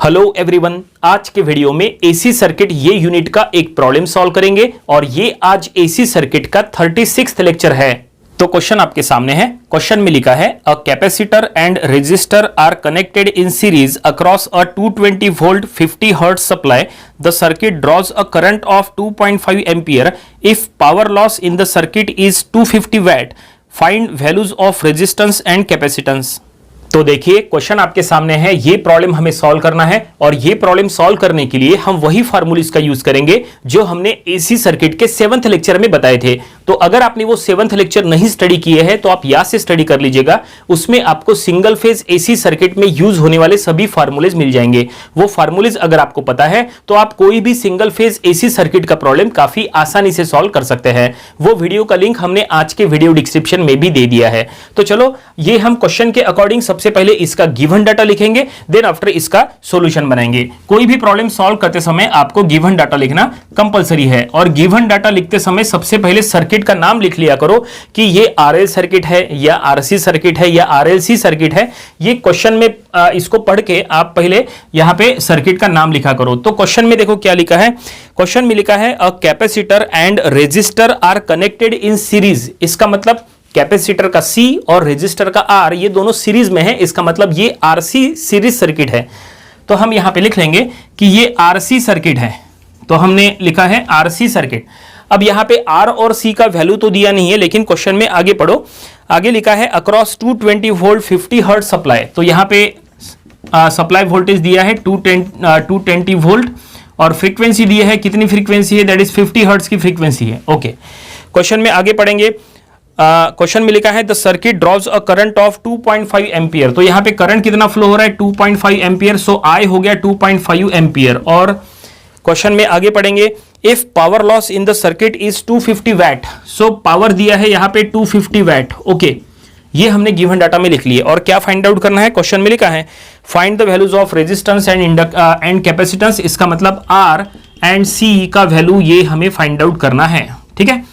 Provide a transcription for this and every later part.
Hello everyone, आज के video में एसी सर्किट ये यूनिट का एक प्रॉब्लम सॉल्व करेंगे और ये आज एसी सर्किट का 36वां लेक्चर है। तो क्वेश्चन आपके सामने है। क्वेश्चन में लिखा है a capacitor and resistor are connected in series across a 220 volt 50 hertz supply. The circuit draws a current of 2.5 ampere if power loss in the circuit is 250 watt. Find values of resistance and capacitance. तो देखिए question आपके सामने है, ये problem हमें solve करना है और ये प्रॉब्लम सॉल्व करने के लिए हम वही फार्मूलेस का यूज करेंगे जो हमने एसी सर्किट के 7th लेक्चर में बताए थे। तो अगर आपने वो 7th लेक्चर नहीं स्टडी किए हैं तो आप यहां से स्टडी कर लीजिएगा। उसमें आपको सिंगल फेज एसी सर्किट में यूज होने वाले सभी फार्मूलेस मिल जाएंगे। वो फार्मूलेस अगर आपको पता है तो आप कोई भी सिंगल फेज एसी सर्किट का प्रॉब्लम काफी आसानी से सॉल्व कर सकते हैं। वो वीडियो का लिंक हमने आज के वीडियो डिस्क्रिप्शन में भी दे दिया है। तो चलो ये हम क्वेश्चन के अकॉर्डिंग सबसे पहले इसका गिवन डाटा लिखेंगे, देन आफ्टर इसका सॉल्यूशन बनाएंगे। कोई भी प्रॉब्लम सॉल्व करते समय आपको गिवन डाटा लिखना कंपलसरी है और गिवन डाटा लिखते समय सबसे पहले सर्किट का नाम लिख लिया करो कि ये आरएल सर्किट है या आरसी सर्किट है या आरएलसी सर्किट है। ये क्वेश्चन में इसको पढ़ के आप पहले यहां पे सर्किट का नाम लिखा करो। तो क्वेश्चन में देखो क्या लिखा है। क्वेश्चन में लिखा है a capacitor and resistor are connected in series. इसका मतलब कैपेसिटर का C और रेजिस्टर का R ये दोनों सीरीज में है। इसका मतलब ये RC सीरीज सर्किट है। तो हम यहां पे लिख लेंगे कि ये RC सर्किट है। तो हमने लिखा है RC सर्किट। अब यहां पे R और C का वैल्यू तो दिया नहीं है, लेकिन क्वेश्चन में आगे पढ़ो। आगे लिखा है अक्रॉस 220 वोल्ट 50 हर्ट्ज सप्लाई। तो यहां पे सप्लाई वोल्टेज दिया है 220 वोल्ट और फ्रीक्वेंसी दी है, कितनी फ्रीक्वेंसी है, दैट इज 50 हर्ट्ज की फ्रीक्वेंसी है। ओके, क्वेश्चन में आगे पढ़ेंगे। क्वेश्चन में लिखा है the circuit draws a current of 2.5 ampere. तो यहां पे करंट कितना फ्लो हो रहा है 2.5 एम्पियर। सो आई हो गया 2.5 एम्पियर। और क्वेश्चन में आगे पढ़ेंगे if power loss in the circuit is 250 watt. So power दिया है यहां पे 250 वैट। ओके, ये हमने गिवन डाटा में लिख लिया। और क्या फाइंड आउट करना है, क्वेश्चन में लिखा है find the values of resistance and capacitance. इसका मतलब आर एंड सी का वैल्यू ये हमें फाइंड आउट करना है। ठीक है,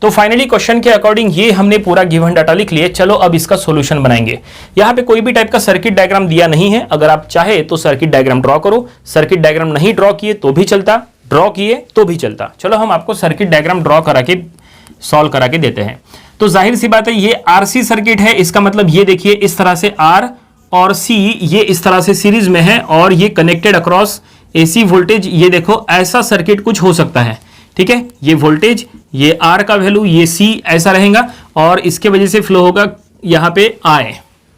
तो फाइनली क्वेश्चन के अकॉर्डिंग ये हमने पूरा गिवन डाटा लिख लिया। चलो अब इसका सॉल्यूशन बनाएंगे। यहाँ पे कोई भी टाइप का सर्किट डायग्राम दिया नहीं है। अगर आप चाहे तो सर्किट डायग्राम ड्रॉ करो, सर्किट डायग्राम नहीं ड्रॉ किए तो भी चलता, ड्रॉ किए तो भी चलता। चलो हम आपको सर्किट डायग्राम ड्रॉ करा के सॉल्व करा के देते हैं। तो जाहिर सी बात है ये आरसी सर्किट है। इसका मतलब ये देखिए इस तरह से आर और सी ये इस तरह से सीरीज में है और ये कनेक्टेड अक्रॉस एसी वोल्टेज। ये देखो ऐसा सर्किट कुछ हो सकता है। ठीक है, ये वोल्टेज, ये R का वैल्यू, ये C ऐसा रहेगा और इसके वजह से फ्लो होगा यहाँ पे I।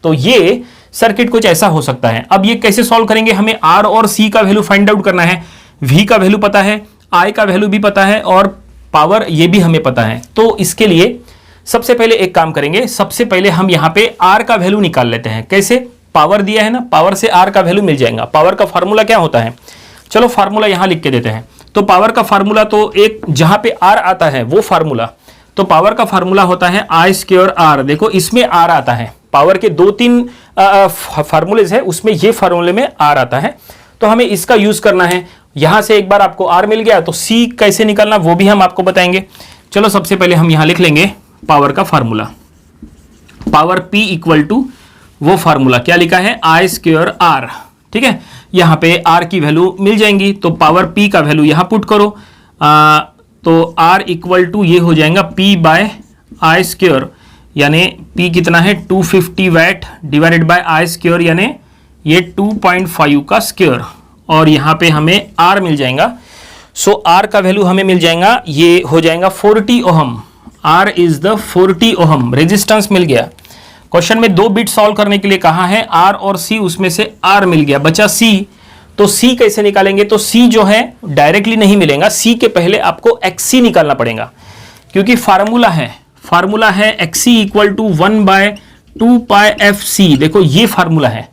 तो ये सर्किट कुछ ऐसा हो सकता है। अब ये कैसे सॉल्व करेंगे, हमें R और C का वैल्यू फाइंड आउट करना है। V का वैल्यू पता है, I का वैल्यू भी पता है और पावर ये भी हमें पता है। तो इसके लिए सबसे पहले एक काम करेंगे, सबसे पहले हम यहाँ पे R का वैल्यू निकाल लेते हैं। कैसे, पावर दिया है ना, पावर से R का वैल्यू मिल जाएगा। पावर का फार्मूला क्या होता है, चलो फार्मूला यहां लिख के देते हैं। तो पावर का फार्मूला तो एक जहां पे R आता है वो फार्मूला, तो पावर का फार्मूला होता है I² R। देखो इसमें R आता है, पावर के 2-3 फार्मूलेज है, उसमें ये फार्मूले में R आता है। तो हमें इसका यूज करना है। यहां से एक बार आपको R मिल गया तो C कैसे निकालना वो भी हम आपको बताएंगे। चलो सबसे पहले हम यहां लिख लेंगे पावर का formula. Power P equal to वो फार्मूला क्या लिखा है I² R। ठीक है, यहां पे R की वैल्यू मिल जाएंगी तो पावर P का वैल्यू यहां पुट करो। तो R इक्वल टू ये हो जाएगा P/I², यानी P कितना है 250 वैट डिवाइडेड बाय I², यानी ये 2.5 का स्क्वायर और यहां पे हमें R मिल जाएगा। सो R का वैल्यू हमें मिल जाएगा, ये हो जाएगा 40 ohm. R is the 40 ohm. Resistance मिल गया। क्वेश्चन में 2 बिट सॉल्व करने के लिए कहा है R और C, उसमें से R मिल गया, बचा C। तो C कैसे निकालेंगे, तो C जो है डायरेक्टली नहीं मिलेगा, C के पहले आपको XC निकालना पड़ेगा क्योंकि फार्मूला है XC इक्वल टू 1/2πfc। देखो ये फार्मूला है,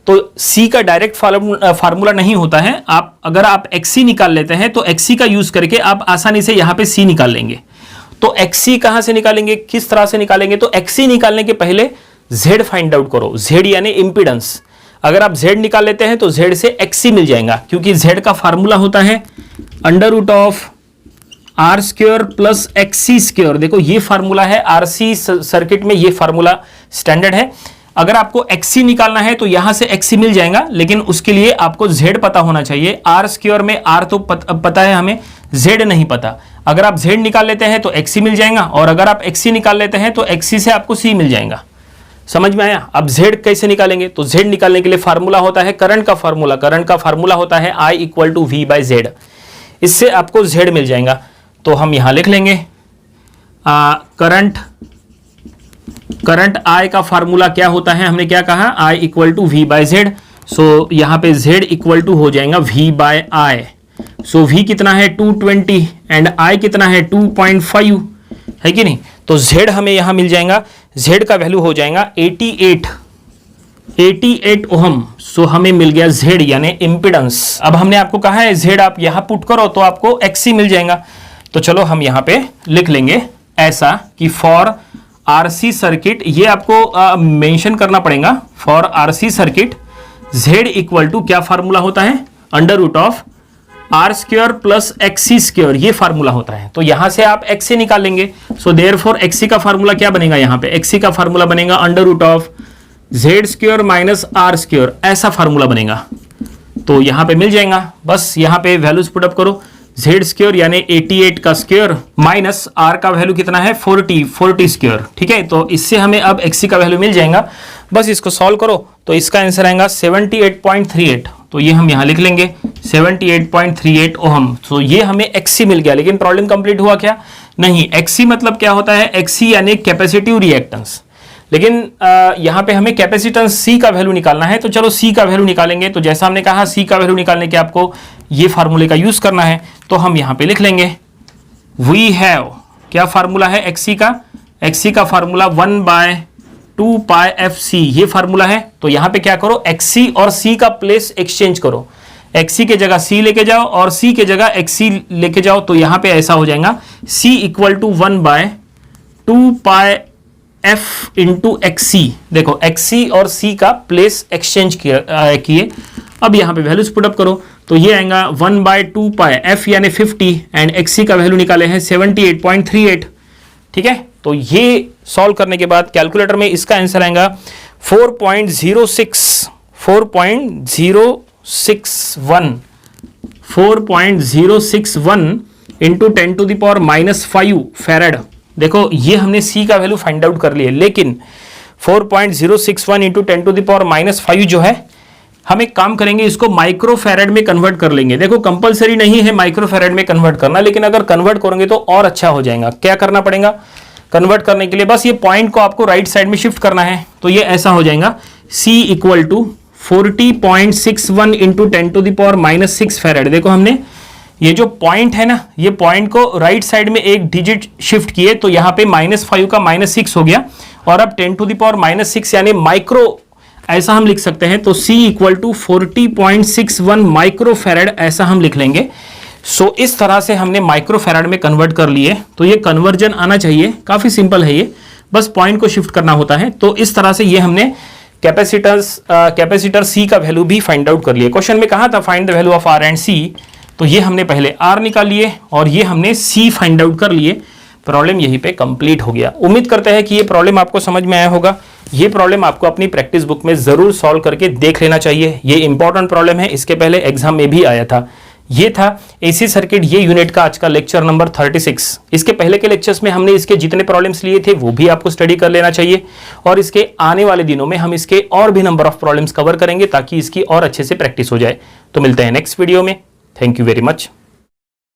तो C का डायरेक्ट फार्मूला नहीं होता है। आप अगर आप XC निकाल लेते हैं तो XC का यूज करके आप आसानी से यहां पे C निकाल लेंगे। तो XC कहां से निकालेंगे, किस तरह से निकालेंगे, तो XC निकालने के पहले Z फाइंड आउट करो। Z यानी इंपीडेंस। अगर आप Z निकाल लेते हैं तो Z से XC मिल जाएगा क्योंकि Z का फार्मूला होता है √R² + XC²। देखो ये फार्मूला है, RC सर्किट में ये फार्मूला स्टैंडर्ड है। अगर आपको XC निकालना है तो यहां से XC मिल जाएगा, लेकिन उसके लिए आपको Z पता होना चाहिए। R स्क्वायर में R तो पता है हमें, Z नहीं पता। अगर आप Z निकाल लेते हैं तो XC मिल जाएगा, और अगर आप XC निकाल लेते हैं तो XC से आपको C मिल जाएगा। समझ में आया? अब Z कैसे निकालेंगे? तो Z निकालने के लिए फार्मूला होता है करंट का फार्मूला। करंट का फार्मूला होता है I = V/Z। इससे आपको Z मिल जाएगा। तो हम यहां लिख लेंगे करंट I का फार्मूला क्या होता है, हमने क्या कहा, I = V/Z। सो यहां पे Z इक्वल टू हो जाएगा V/I। सो V कितना है 220 एंड I कितना है 2.5, है कि नहीं? तो Z हमें यहां मिल जाएगा, Z का वैल्यू हो जाएगा 88 ओहम। सो हमें मिल गया Z यानी इंपिडेंस। अब हमने आपको कहा है Z आप यहां पुट करो तो आपको XC मिल जाएगा। तो चलो हम यहां पे लिख लेंगे ऐसा कि फॉर RC सर्किट, ये आपको मेंशन करना पड़ेगा, for RC circuit Z equal to क्या फार्मूला होता है, √R² + XC², ये फार्मूला होता है। तो यहां से आप XC निकाल लेंगे। सो देयरफॉर XC का फार्मूला क्या बनेगा, यहां पे XC का फार्मूला बनेगा √Z² - R², ऐसा फार्मूला बनेगा। तो यहां पे मिल जाएगा, बस यहां पे वैल्यूज पुट अप करो। Z² यानी 88 का स्क्वायर माइनस R का वैल्यू कितना है 40 स्क्वायर, ठीक है। तो इससे हमें अब XC का वैल्यू मिल जाएगा। बस इसको सॉल्व करो तो इसका आंसर आएगा 78.38। तो ये हम यहां लिख लेंगे 78.38 ओहम। तो ये हमें XC मिल गया, लेकिन प्रॉब्लम कंप्लीट हुआ क्या? नहीं। XC मतलब क्या होता है, XC यानी कैपेसिटिव रिएक्टेंस, लेकिन यहां पे हमें कैपेसिटेंस C का वैल्यू निकालना है। तो चलो C का वैल्यू निकालेंगे। तो जैसा हमने कहा C का वैल्यू निकालने के आपको ये फार्मूले का यूज करना है। तो हम यहां पे लिख लेंगे वी हैव, क्या फार्मूला है XC का, XC का फार्मूला 1/2πfc, ये फार्मूला है। तो यहां पे क्या करो, XC और C का प्लेस एक्सचेंज करो। XC के जगह C लेके जाओ और C के जगह XC लेके जाओ। तो यहां पे ऐसा हो जाएगा C = 1/2πf × XC। देखो XC और C का प्लेस एक्सचेंज किए। अब यहां पे वैल्यूज पुट अप करो तो ये आएगा 1/2πf यानी 50 एंड XC का वैल्यू निकाले हैं 78.38, ठीक है। तो ये सॉल्व करने के बाद कैलकुलेटर में इसका आंसर आएगा 4.061 इंटू 10⁻⁻5 फैराड। देखो ये हमने C का वैल्यू फाइंड आउट कर लिया, लेकिन 4.061 इंटू 10⁻5 जो है, हम एक काम करेंगे, इसको माइक्रो फैराड में कन्वर्ट कर लेंगे। देखो कंपलसरी नहीं है माइक्रो फैराड में कन्वर्ट करना, लेकिन अगर कन्वर्ट करेंगे तो और अच्छा हो जाएगा। क्या करना पड़ेगा कन्वर्ट करने के लिए, बस ये पॉइंट को आपको राइट साइड में शिफ्ट करना है। तो ये ऐसा हो जाएगा C = 40.61 इंटू 10⁻⁻6 फैराड। देखो हमने ये जो पॉइंट है ना, ये पॉइंट को राइट साइड में एक डिजिट शिफ्ट किए तो यहाँ पे -5 का -6 हो गया, और अब 10⁻⁻6 यानी माइक्रो, ऐसा हम लिख सकते हैं। तो C = 40.61 माइक्रो फैराड, ऐसा हम लिख लेंगे। सो इस तरह से हमने माइक्रो फैराड में कन्वर्ट कर लिए। तो ये कन्वर्जन आना चाहिए, काफी सिंपल है ये, बस पॉइंट को शिफ्ट करना होता है। तो इस तरह से ये हमने कैपेसिटर C का वैल्यू भी फाइंड आउट कर लिए। क्वेश्चन में कहा था find the value of R and C, तो ये हमने पहले R निकाल लिए और ये हमने C फाइंड आउट कर लिए। प्रॉब्लम यहीं पे कंप्लीट हो गया। उम्मीद करते हैं कि ये प्रॉब्लम आपको समझ में आया होगा। ये प्रॉब्लम आपको अपनी प्रैक्टिस बुक में जरूर सॉल्व करके देख लेना चाहिए। ये इंपॉर्टेंट प्रॉब्लम है, इसके पहले एग्जाम में भी आया था। ये था एसी सर्किट ये यूनिट का आज का लेक्चर नंबर 36। इसके पहले के लेक्चर्स में हमने इसके जितने प्रॉब्लम्स लिए थे वो भी आपको स्टडी कर लेना चाहिए, और इसके आने वाले दिनों में हम इसके और भी नंबर ऑफ प्रॉब्लम्स कवर करेंगे ताकि इसकी और अच्छे से प्रैक्टिस हो जाए। तो मिलते हैं नेक्स्ट वीडियो में। Thank you very much.